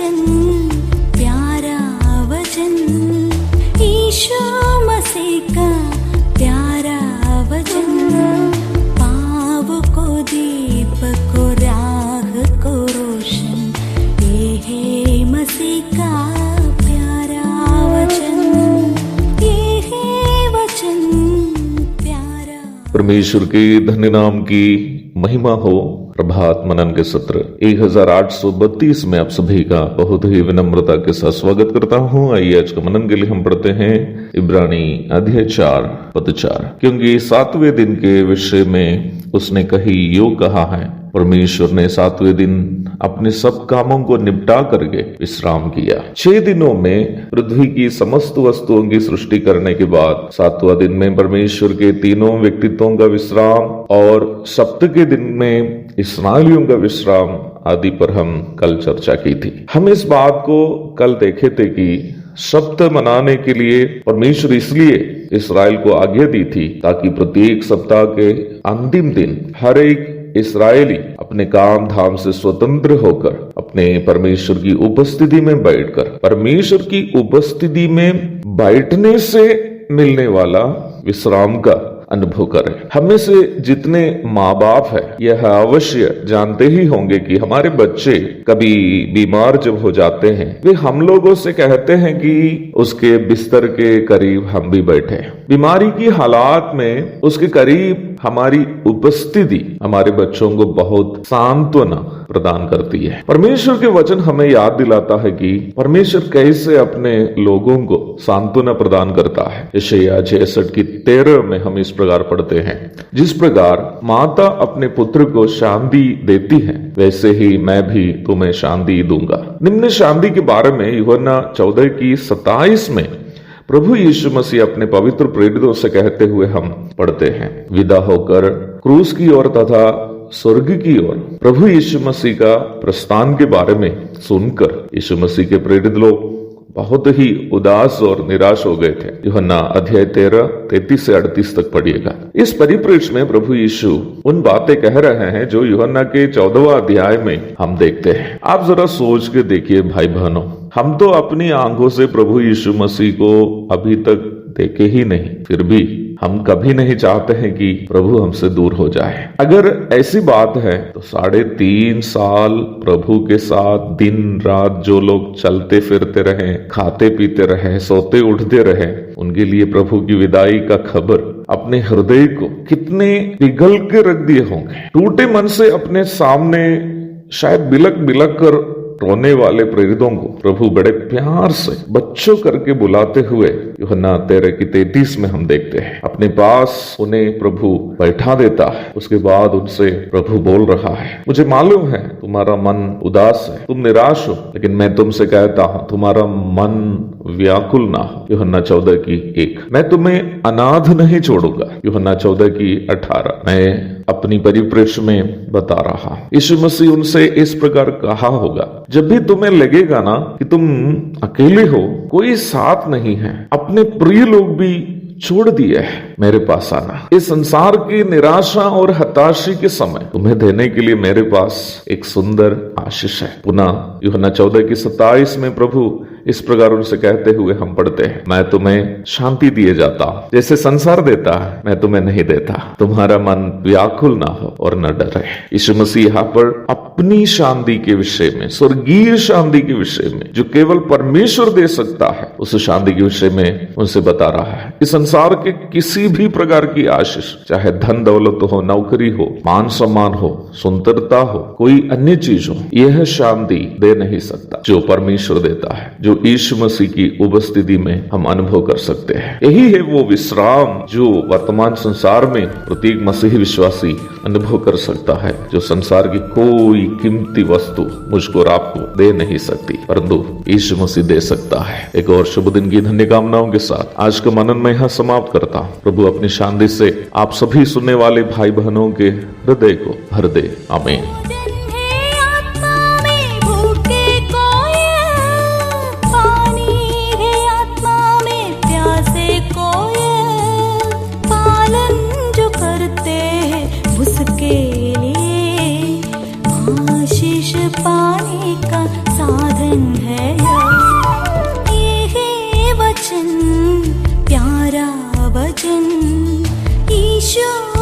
वचन, प्यारा वचन, यीशु मसीह का प्यारा वचन, पाव को दीप को राह को रोशन, ये है मसीह का प्यारा वचन, ये है वचन प्यारा। परमेश्वर के धन्य नाम की महिमा हो। प्रभात मनन के सत्र 1832 में आप सभी का बहुत ही विनम्रता के साथ स्वागत करता हूं। आइए आज का मनन के लिए हम पढ़ते हैं इब्रानी अध्याय 4 पद 4, क्योंकि 7वें दिन के विषय में उसने यूं कहा है, परमेश्वर ने 7वें दिन अपने सब कामों को निपटा करके विश्राम किया। 6 दिनों में पृथ्वी की समस्त वस्तुओं की सृष्टि करने के बाद 7वां दिन में परमेश्वर के तीनों व्यक्तित्वों का विश्राम और सप्ताह के दिन में इस्राएलियों का विश्राम आदि पर हम कल चर्चा की थी। हम इस बात को कल देखे थे कि सप्ताह मनाने के लिए परमेश्वर इसलिए इस्राएल को आज्ञा दी थी ताकि प्रत्येक सप्ताह के अंतिम दिन हर एक इस्राएली अपने काम धाम से स्वतंत्र होकर अपने परमेश्वर की उपस्थिति में बैठकर परमेश्वर की उपस्थिति में बैठने से मिलने वाला विश्राम का अनुभव करें। हमें से जितने माँ बाप है यह अवश्य जानते ही होंगे कि हमारे बच्चे कभी बीमार जब हो जाते हैं वे हम लोगों से कहते हैं कि उसके बिस्तर के करीब हम भी बैठे। बीमारी की हालात में उसके करीब हमारी उपस्थिति हमारे बच्चों को बहुत सांत्वना प्रदान करती है। परमेश्वर के वचन हमें याद दिलाता है कि परमेश्वर कैसे अपने लोगों को सांत्वना प्रदान करता है। यशायाह 66:13 में हम इस प्रकार पढ़ते हैं, जिस प्रकार माता अपने पुत्र को शांति देती है वैसे ही मैं भी तुम्हें शांति दूंगा। निम्न शांति के बारे में यूहन्ना 14:27 में प्रभु यीशु मसीह अपने पवित्र प्रेरितों से कहते हुए हम पढ़ते हैं, विदा होकर क्रूस की ओर तथा स्वर्ग की ओर प्रभु यीशु मसीह का प्रस्थान के बारे में सुनकर यीशु मसीह के प्रेरित लोग बहुत ही उदास और निराश हो गए थे। यूहन्ना अध्याय 13 33 से 38 तक पढ़िएगा। इस परिप्रेक्ष्य में प्रभु यीशु उन बातें कह रहे हैं जो यूहन्ना के 14वां अध्याय में हम देखते हैं। आप जरा सोच के देखिए भाई बहनों, हम तो अपनी आंखों से प्रभु यीशु मसीह को अभी तक देखे ही नहीं, फिर भी हम कभी नहीं चाहते हैं कि प्रभु हमसे दूर हो जाए। अगर ऐसी बात है तो 3.5 साल प्रभु के साथ दिन रात जो लोग चलते फिरते रहे, खाते पीते रहे, सोते उठते रहे, उनके लिए प्रभु की विदाई का खबर अपने हृदय को कितने पिघल के रख दिए होंगे। टूटे मन से अपने सामने शायद बिलक बिलक कर रोने वाले प्रेरितों को प्रभु बड़े प्यार से बच्चों करके बुलाते हुए यूहन्ना 13:33 में हम देखते हैं। अपने पास उन्हें प्रभु बैठा देता है। उसके बाद उनसे प्रभु बोल रहा है, मुझे मालूम है तुम्हारा मन उदास है, तुम निराश हो, लेकिन मैं तुमसे कहता हूं तुम्हारा मन व्याकुल ना हो। यूहन्ना 14:1 मैं तुम्हें अनाथ नहीं छोड़ूंगा। यूहन्ना 14:18 मैं अपनी परिप्रेक्ष्य में बता रहा। यीशु मसीह उनसे इस प्रकार कहा होगा, जब भी तुम्हें लगेगा ना कि तुम अकेले हो, कोई साथ नहीं है, अपने प्रिय लोग भी छोड़ दिए है, मेरे पास आना। इस संसार की निराशा और हताशी के समय तुम्हें देने के लिए मेरे पास एक सुंदर आशीष है। पुनः यूहन्ना 14:27 में प्रभु इस प्रकार उनसे कहते हुए हम पढ़ते हैं, मैं तुम्हें शांति दिए जाता हूं, जैसे संसार देता है मैं तुम्हें नहीं देता। तुम्हारा मन व्याकुल ना हो और न डरे। यीशु मसीह यहाँ पर अपनी शांति के विषय में, स्वर्गीय शांति के विषय में, जो केवल परमेश्वर दे सकता है, उस शांति के विषय में उनसे बता रहा है। इस संसार के किसी भी प्रकार की आशीष, चाहे धन दौलत हो, नौकरी हो, मान सम्मान हो, सुंदरता हो, कोई अन्य चीज हो, यह शांति दे नहीं सकता जो परमेश्वर देता है, जो यीशु मसीह की उपस्थिति में हम अनुभव कर सकते हैं। यही है वो विश्राम जो वर्तमान संसार में प्रत्येक मसीही विश्वासी अनुभव कर सकता है, जो संसार की कोई कीमती वस्तु मुझको और आपको दे नहीं सकती, परंतु यीशु मसीह दे सकता है। एक और शुभ दिन की धन्य कामनाओं के साथ आज का मनन में यहाँ समाप्त करता हूँ। प्रभु अपनी शांति से आप सभी सुनने वाले भाई बहनों के हृदय को भर दे। आमीन। उसके लिए आशीष पा पाने का साधन है ये है वचन, प्यारा वचन, ईशो